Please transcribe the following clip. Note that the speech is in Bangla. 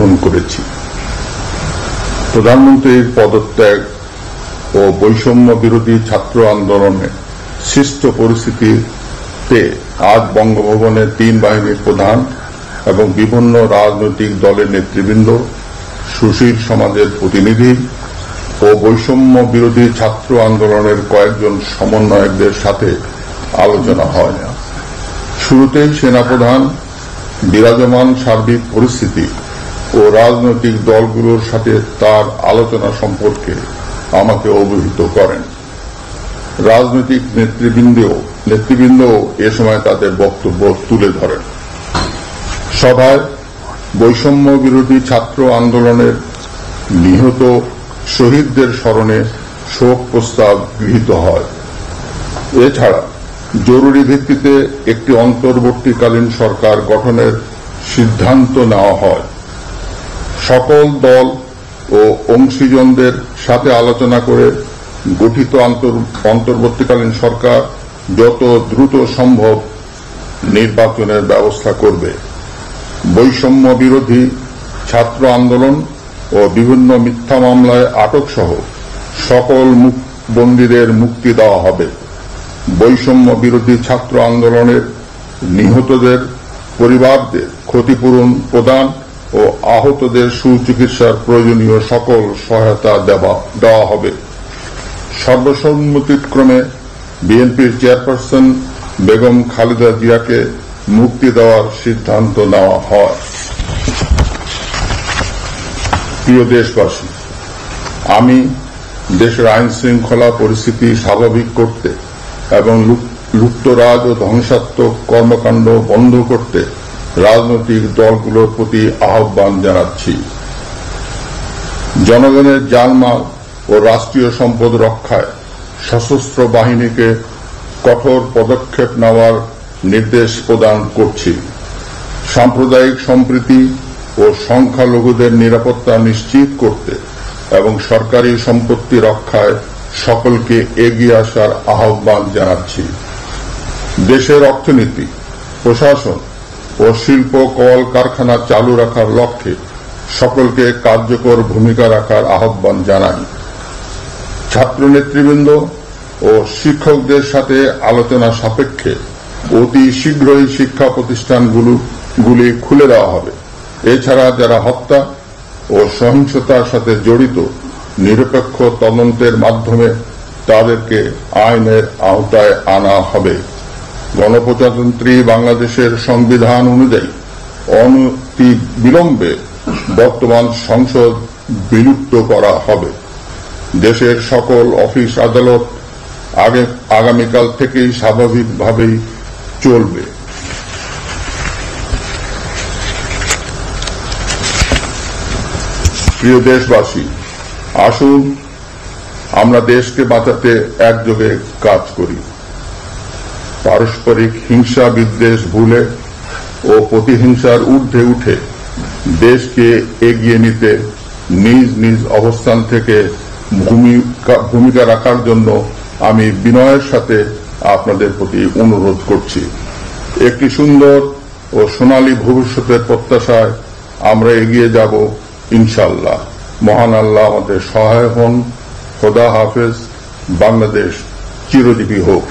গ্রহণ করেছি। প্রধানমন্ত্রীর পদত্যাগ ও বৈষম্য বিরোধী ছাত্র আন্দোলনে সৃষ্ট পরিস্থিতিতে আজ বঙ্গভবনে 3 বাহিনীর প্রধান এবং বিভিন্ন রাজনৈতিক দলের নেতৃবৃন্দ, সুশীল সমাজের প্রতিনিধি ও বৈষম্য বিরোধী ছাত্র আন্দোলনের কয়েকজন সমন্বয়কদের সাথে আলোচনা হয়। শুরুতেই সেনাপ্রধান বিরাজমান সার্বিক পরিস্থিতি ও রাজনৈতিক দলগুলোর সাথে তার আলোচনা সম্পর্কে আমাকে অবহিত করেন। রাজনৈতিক নেতৃবৃন্দ এ সময় তাদের বক্তব্য তুলে ধরেন। সভায় বৈষম্য বিরোধী ছাত্র আন্দোলনের নিহত শহীদদের স্মরণে শোক প্রস্তাব গৃহীত হয়। এছাড়া জরুরি ভিত্তিতে একটি অন্তর্বর্তীকালীন সরকার গঠনের সিদ্ধান্ত নেওয়া হয়। সকল দল ও অংশীজনদের সাথে আলোচনা করে গঠিত অন্তর্বর্তীকালীন সরকার যত দ্রুত সম্ভব নির্বাচনের ব্যবস্থা করবে। বৈষম্য বিরোধী ছাত্র আন্দোলন ও বিভিন্ন মিথ্যা মামলায় আটক সহ সকল বন্দীদের মুক্তি দেওয়া হবে। বৈষম্য বিরোধী ছাত্র আন্দোলনের নিহতদের পরিবারদের ক্ষতিপূরণ প্রদান ও আহতদের সুচিকিৎসার প্রয়োজনীয় সকল সহায়তা দেওয়া হবে। সর্বসম্মতিক্রমে বিএনপির চেয়ারপারসন বেগম খালেদা জিয়াকে মুক্তি দেওয়ার সিদ্ধান্ত নেওয়া হয়। প্রিয় দেশবাসী, আমি দেশের আইন শৃঙ্খলা পরিস্থিতি স্বাভাবিক করতে এবং লুপ্তরাজ ও ধ্বংসাত্মক কর্মকাণ্ড বন্ধ করতে রাজনৈতিক দলগুলোর প্রতি আহ্বান জানাচ্ছি। জনগণের জানমাল ও রাষ্ট্রীয় সম্পদ রক্ষায় সশস্ত্র বাহিনীকে কঠোর পদক্ষেপ নেওয়ার নির্দেশ প্রদান করছি। সাম্প্রদায়িক সম্প্রীতি ও সংখ্যালঘুদের নিরাপত্তা নিশ্চিত করতে এবং সরকারি সম্পত্তি রক্ষায় সকলকে এগিয়ে আসার আহ্বান জানাচ্ছি। দেশের অর্থনীতি, প্রশাসন ও শিল্প কল কারখানা চালু রাখার লক্ষ্যে সকলকে কার্যকর ভূমিকা রাখার আহ্বান জানাই। ছাত্র নেতৃবৃন্দ ও শিক্ষকদের সাথে আলোচনা সাপেক্ষে অতি শীঘ্রই শিক্ষা প্রতিষ্ঠানগুলি খুলে দেওয়া হবে। এছাড়া যারা হত্যা ও সহিংসতার সাথে জড়িত নিরপেক্ষ তদন্তের মাধ্যমে তাদেরকে আইনের আওতায় আনা হবে। গণপ্রজাতন্ত্রী বাংলাদেশের সংবিধান অনুযায়ী অনতি বিলম্বে বর্তমান সংসদ বিলুপ্ত করা হবে। দেশের সকল অফিস আদালত আগামীকাল থেকেই স্বাভাবিকভাবেই চলবে। প্রিয় দেশবাসী, আসুন আমরা দেশকে বাঁচাতে একযোগে কাজ করি। পারস্পরিক হিংসা বিদ্বেষ ভুলে ও প্রতিহিংসার ঊর্ধ্বে উঠে দেশকে এগিয়ে নিতে নিজ নিজ অবস্থান থেকে ভূমিকা রাখার জন্য আমি বিনয়ের সাথে আপনাদের প্রতি অনুরোধ করছি। একটি সুন্দর ও সোনালী ভবিষ্যতের প্রত্যাশায় আমরা এগিয়ে যাব ইনশাআল্লাহ। মহান আল্লাহ আমাদের সহায় হন। খোদা হাফেজ। বাংলাদেশ চিরজীবী হোক।